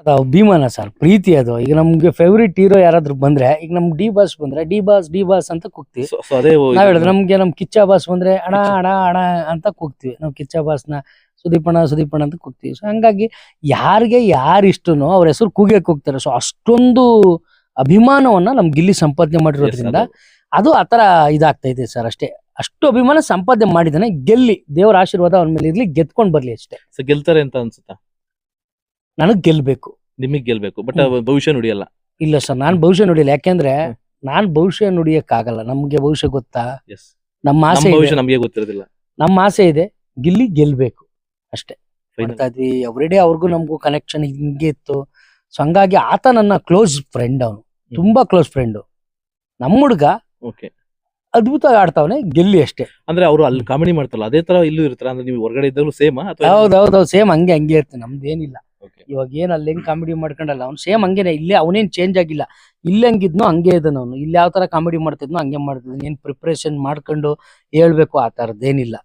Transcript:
ಅದು ಅಭಿಮಾನ ಸರ್, ಪ್ರೀತಿ ಅದು. ಈಗ ನಮ್ಗೆ ಫೇವ್ರೇಟ್ ಹೀರೋ ಯಾರಾದ್ರೂ ಬಂದ್ರೆ, ಈಗ ನಮ್ ಡಿ ಬಾಸ್ ಬಂದ್ರೆ ಡಿ ಬಾಸ್ ಅಂತ ಕೂಗ್ತೀವಿ. ಅದೇ ನಾವ್ ಹೇಳಿದ್ರೆ ನಮ್ ಕಿಚ್ಚ ಬಾಸ್ ಬಂದ್ರೆ ಅಣ ಅಣ ಅಣ ಅಂತ ಕೂಗ್ತೀವಿ. ನಾವ್ ಕಿಚ್ಚ ಬಾಸ್ನ ಸುದೀಪಣ್ಣ ಅಂತ ಕೂಗ್ತೀವಿ. ಸೊ ಹಂಗಾಗಿ ಯಾರಿಗೆ ಯಾರು ಇಷ್ಟನೋ ಅವ್ರ ಹೆಸರು ಕೂಗ್ತಾರೆ. ಸೊ ಅಷ್ಟೊಂದು ಅಭಿಮಾನವನ್ನ ನಮ್ ಗಿಲ್ಲಿ ಸಂಪಾದನೆ ಮಾಡಿರೋದ್ರಿಂದ ಅದು ಆತರ ಇದಾಗ್ತಾ ಸರ್. ಅಷ್ಟೇ, ಅಷ್ಟು ಅಭಿಮಾನ ಸಂಪಾದನೆ ಮಾಡಿದಾನೆ. ಗೆಲ್ಲಿ, ದೇವರ ಆಶೀರ್ವಾದ ಅವನ ಮೇಲೆ ಇರ್ಲಿ, ಗೆದ್ಕೊಂಡ್ ಬರ್ಲಿ ಅಷ್ಟೇ. ಗೆಲ್ತಾರೆ ಅಂತ ಅನ್ಸುತ್ತಾ? ನನಗ್ ಗೆಲ್ಬೇಕು. ನಿಮಗ್ ಗೆಲ್ಬೇಕು, ಬಟ್ ಭವಿಷ್ಯ ನುಡಿಯಲ್ಲ. ಇಲ್ಲ ಸರ್, ನಾನ್ ಭವಿಷ್ಯ ನುಡಿಯಲ್ಲ. ಯಾಕೆಂದ್ರೆ ನಾನ್ ಭವಿಷ್ಯ ನುಡಿಯಕ್ ಆಗಲ್ಲ. ನಮ್ಗೆ ಭವಿಷ್ಯ ಗೊತ್ತಾ? ನಮ್ಮ ಆಸೆ ಭವಿಷ್ಯ ನಮ್ಗೆ ಗೊತ್ತಿರೋದಿಲ್ಲ. ನಮ್ಮ ಆಸೆ ಇದೆ, ಗಿಲ್ಲಿ ಗೆಲ್ಬೇಕು ಅಷ್ಟೇ. ಮಾಡ್ತಾ ಇದ್ವಿ ಎವ್ರಿಡೇ. ಅವ್ರಿಗೂ ನಮ್ಗೂ ಕನೆಕ್ಷನ್ ಹಿಂಗೆ ಇತ್ತು. ಸೊ ಹಂಗಾಗಿ ಆತ ನನ್ನ ಕ್ಲೋಸ್ ಫ್ರೆಂಡ್. ಅವನು ತುಂಬಾ ಕ್ಲೋಸ್ ಫ್ರೆಂಡ್. ನಮ್ಮ ಹುಡ್ಗ ಅದ್ಭುತ ಆಡ್ತಾವನೆ. ಗೆಲ್ಲಿ ಅಷ್ಟೇ. ಅಂದ್ರೆ ಅವರು ಅಲ್ಲಿ ಕಾಮಿಡಿ ಮಾಡ್ತಾರಲ್ಲ ಅದೇ ತರ ಇಲ್ಲೂ ಇರ್ತಾರ? ಅಂದ್ರೆ ನೀವು ಹೊರಗಡೆ ಇದ್ದಾಗಲೂ ಸೇಮ್? ಹೌದೌದು, ಸೇಮ್ ಹಂಗೆ ಇರ್ತದೆ. ನಮ್ದೇನಿಲ್ಲ. ಇವಾಗ ಏನ್ ಅಲ್ಲಿ ಹೆಂಗ್ ಕಾಮಿಡಿ ಮಾಡ್ಕೊಂಡಲ್ಲ, ಅವ್ನು ಸೇಮ್ ಹಂಗೇನೆ. ಇಲ್ಲೇ ಅವನೇನ್ ಚೇಂಜ್ ಆಗಿಲ್ಲ. ಇಲ್ಲಿ ಹಂಗಿದ್ನೋ ಹಂಗೆ ಇದ್ದಾನ ಅವನು. ಇಲ್ಲಿ ಯಾವ ತರ ಕಾಮಿಡಿ ಮಾಡ್ತಿದ್ನೋ ಹಂಗೆ ಮಾಡ್ತಿದ್ನು. ಏನ್ ಪ್ರಿಪ್ರೇಷನ್ ಮಾಡ್ಕೊಂಡು ಹೇಳ್ಬೇಕು ಆ ತರದ್ದೇನಿಲ್ಲ.